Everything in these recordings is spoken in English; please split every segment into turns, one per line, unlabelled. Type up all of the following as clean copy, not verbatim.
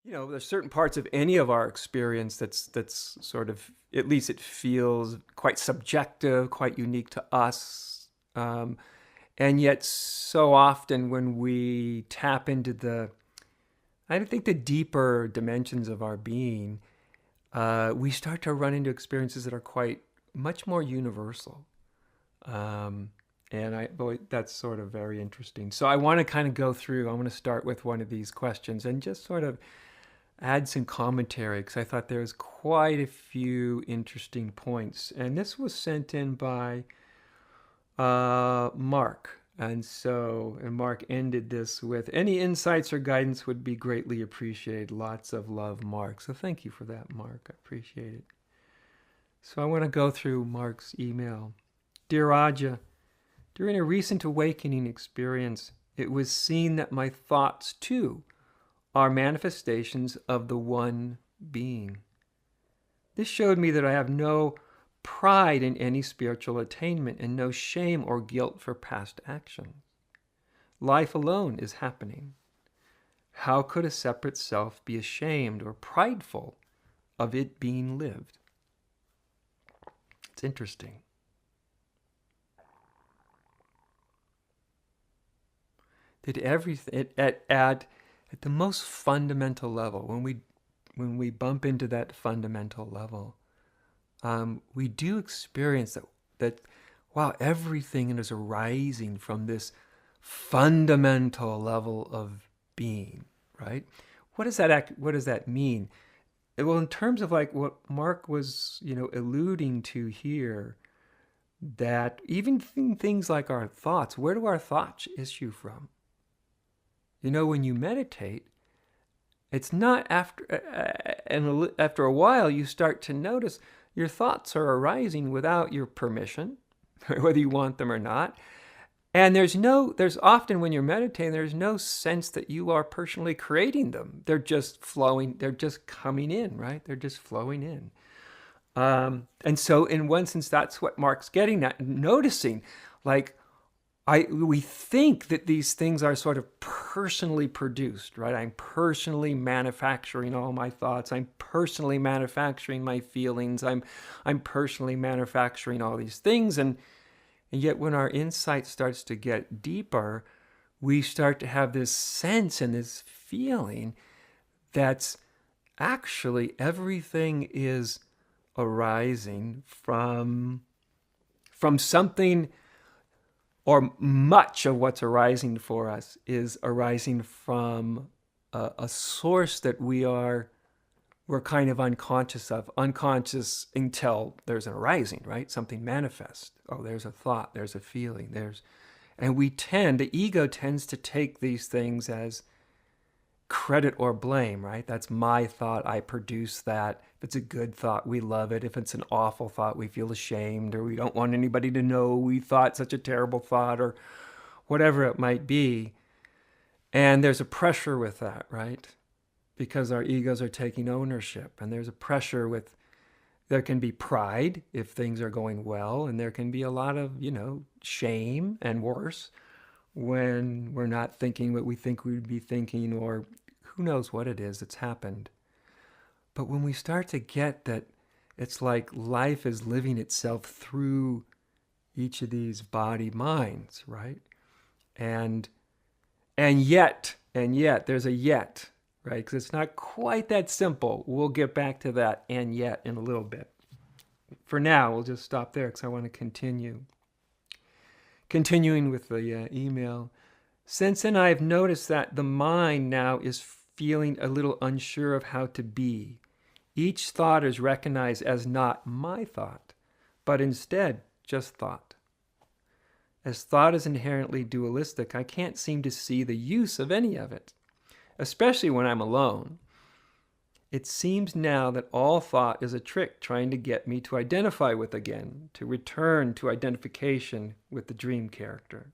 There's certain parts of any of our experience that's sort of, at least it feels quite subjective, quite unique to us. And yet so often when we tap into I think the deeper dimensions of our being, we start to run into experiences that are quite much more universal. Um, boy, that's sort of very interesting. So I want to kind of go through, I want to start with one of these questions and just sort of add some commentary because I thought there was quite a few interesting points. And this was sent in by Mark. And Mark ended this with, any insights or guidance would be greatly appreciated. Lots of love, Mark. So thank you for that, Mark. I appreciate it. So I want to go through Mark's email. Dear Raja, during a recent awakening experience, it was seen that my thoughts, too, are manifestations of the one being. This showed me that I have no pride in any spiritual attainment and no shame or guilt for past actions. Life alone is happening. How could a separate self be ashamed or prideful of it being lived? It's interesting. That everything at the most fundamental level, when we bump into that fundamental level, we do experience that wow, everything is arising from this fundamental level of being, right? What does that mean? Well, in terms of like what Mark was, alluding to here, that even things like our thoughts, where do our thoughts issue from? When you meditate, it's not and after a while you start to notice your thoughts are arising without your permission, whether you want them or not. And there's often when you're meditating, there's no sense that you are personally creating them. They're just flowing, they're just coming in, right? They're just flowing in. And so in one sense, that's what Mark's getting at, noticing, like, we think that these things are sort of personally produced, right? I'm personally manufacturing all my thoughts. I'm personally manufacturing my feelings. I'm personally manufacturing all these things. And yet when our insight starts to get deeper, we start to have this sense and this feeling that's actually everything is arising from something, or much of what's arising for us is arising from a source that we're kind of unconscious until there's an arising, right? Something manifests. Oh, there's a thought, there's a feeling, and the ego tends to take these things as credit or blame, right? That's my thought, I produce that. If it's a good thought, we love it. If it's an awful thought, we feel ashamed, or we don't want anybody to know we thought such a terrible thought, or whatever it might be. And there's a pressure with that, right? Because our egos are taking ownership, and there's a pressure there can be pride if things are going well, and there can be a lot of, shame and worse when we're not thinking what we think we would be thinking, or who knows what it is that's happened. But when we start to get that it's like life is living itself through each of these body minds, right? And yet, there's a yet, right? Because it's not quite that simple. We'll get back to that and yet in a little bit. For now, we'll just stop there because I want to continue. Continuing with the email, since then I have noticed that the mind now is feeling a little unsure of how to be. Each thought is recognized as not my thought, but instead just thought. As thought is inherently dualistic, I can't seem to see the use of any of it, especially when I'm alone. It seems now that all thought is a trick trying to get me to identify with again, to return to identification with the dream character.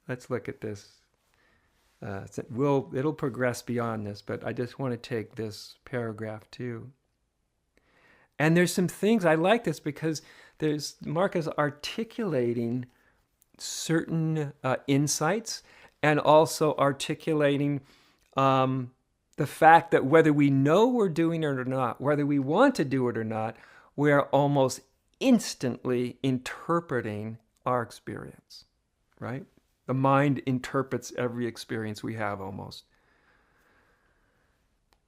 Let's look at this. It'll progress beyond this, but I just want to take this paragraph too. And there's some things, I like this because Mark is articulating certain insights, and also articulating the the fact that whether we know we're doing it or not, whether we want to do it or not, we are almost instantly interpreting our experience, right? The mind interprets every experience we have almost.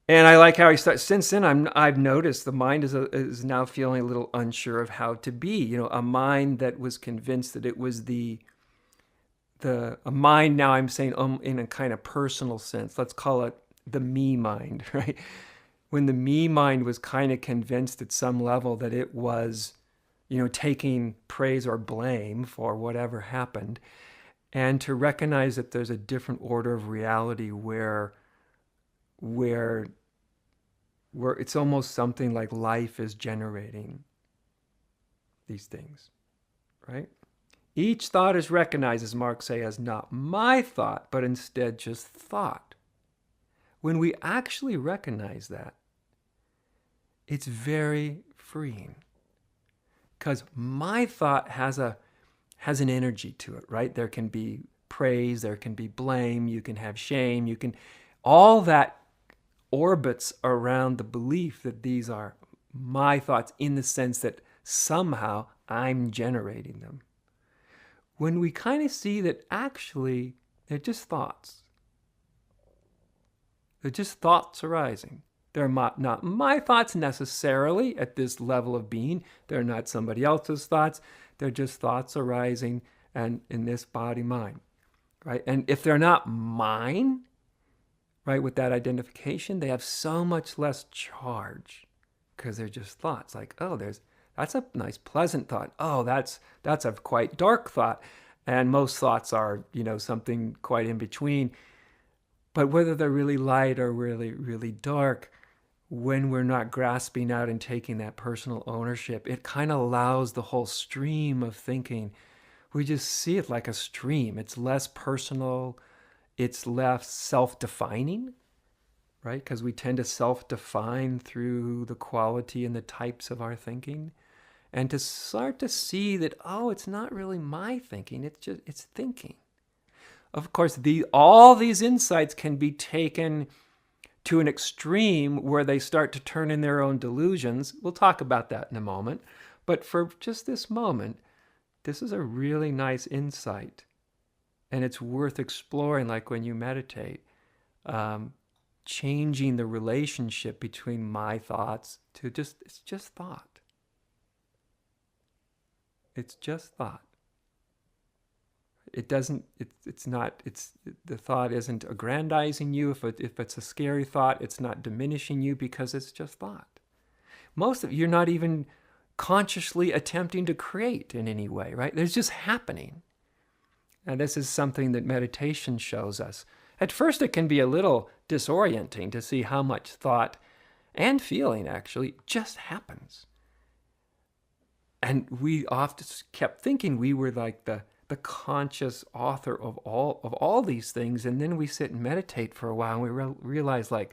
And I like how he starts. Since then, I've noticed the mind is now feeling a little unsure of how to be. You know, a mind that was convinced that it was a mind. Now I'm saying in a kind of personal sense. Let's call it the me mind, right? When the me mind was kind of convinced at some level that it was, taking praise or blame for whatever happened, and to recognize that there's a different order of reality where it's almost something like life is generating these things, right? Each thought is recognized, as Marx say, as not my thought, but instead just thought. When we actually recognize that, it's very freeing. Because my thought has an energy to it, right? There can be praise, there can be blame, you can have shame, all that orbits around the belief that these are my thoughts in the sense that somehow I'm generating them. When we kind of see that actually they're just thoughts. They're just thoughts arising. They're not my thoughts necessarily at this level of being. They're not somebody else's thoughts. They're just thoughts arising and in this body-mind, right? And if they're not mine, right, with that identification, they have so much less charge because they're just thoughts. Like, oh, that's a nice, pleasant thought. Oh, that's a quite dark thought. And most thoughts are, something quite in between. But whether they're really light or really, really dark, when we're not grasping out and taking that personal ownership, it kind of allows the whole stream of thinking. We just see it like a stream. It's less personal. It's less self-defining, right? Because we tend to self-define through the quality and the types of our thinking. And to start to see that, oh, it's not really my thinking. It's thinking. Of course, all these insights can be taken to an extreme where they start to turn in their own delusions. We'll talk about that in a moment. But for just this moment, this is a really nice insight. And it's worth exploring, like when you meditate, changing the relationship between my thoughts to it's just thought. It's just thought. It doesn't, the thought isn't aggrandizing you. If it's a scary thought, it's not diminishing you because it's just thought. Most of you're not even consciously attempting to create in any way, right? It's just happening. And this is something that meditation shows us. At first, it can be a little disorienting to see how much thought and feeling actually just happens. And we often kept thinking we were like the conscious author of all these things. And then we sit and meditate for a while and we realize like,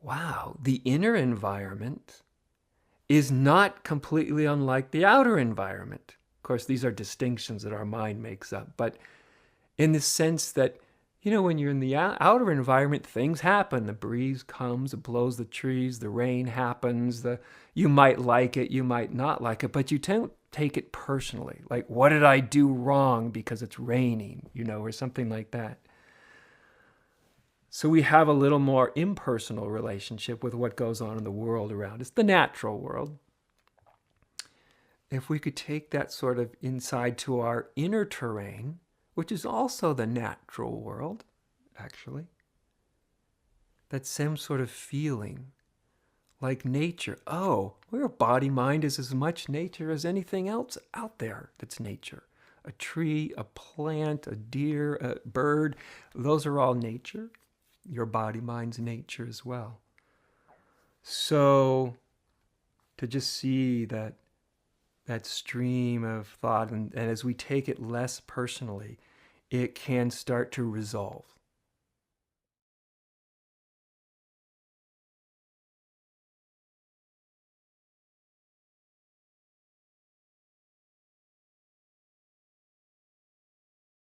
wow, the inner environment is not completely unlike the outer environment. Of course, these are distinctions that our mind makes up. But in the sense that, when you're in the outer environment, things happen. The breeze comes, it blows the trees, the rain happens. You might like it, you might not like it, but you don't take it personally. Like, what did I do wrong because it's raining, or something like that. So we have a little more impersonal relationship with what goes on in the world around us, the natural world. If we could take that sort of insight to our inner terrain, which is also the natural world, actually, that same sort of feeling, like nature. Oh, your body-mind is as much nature as anything else out there that's nature. A tree, a plant, a deer, a bird, those are all nature. Your body-mind's nature as well. So to just see that stream of thought, and as we take it less personally, it can start to resolve.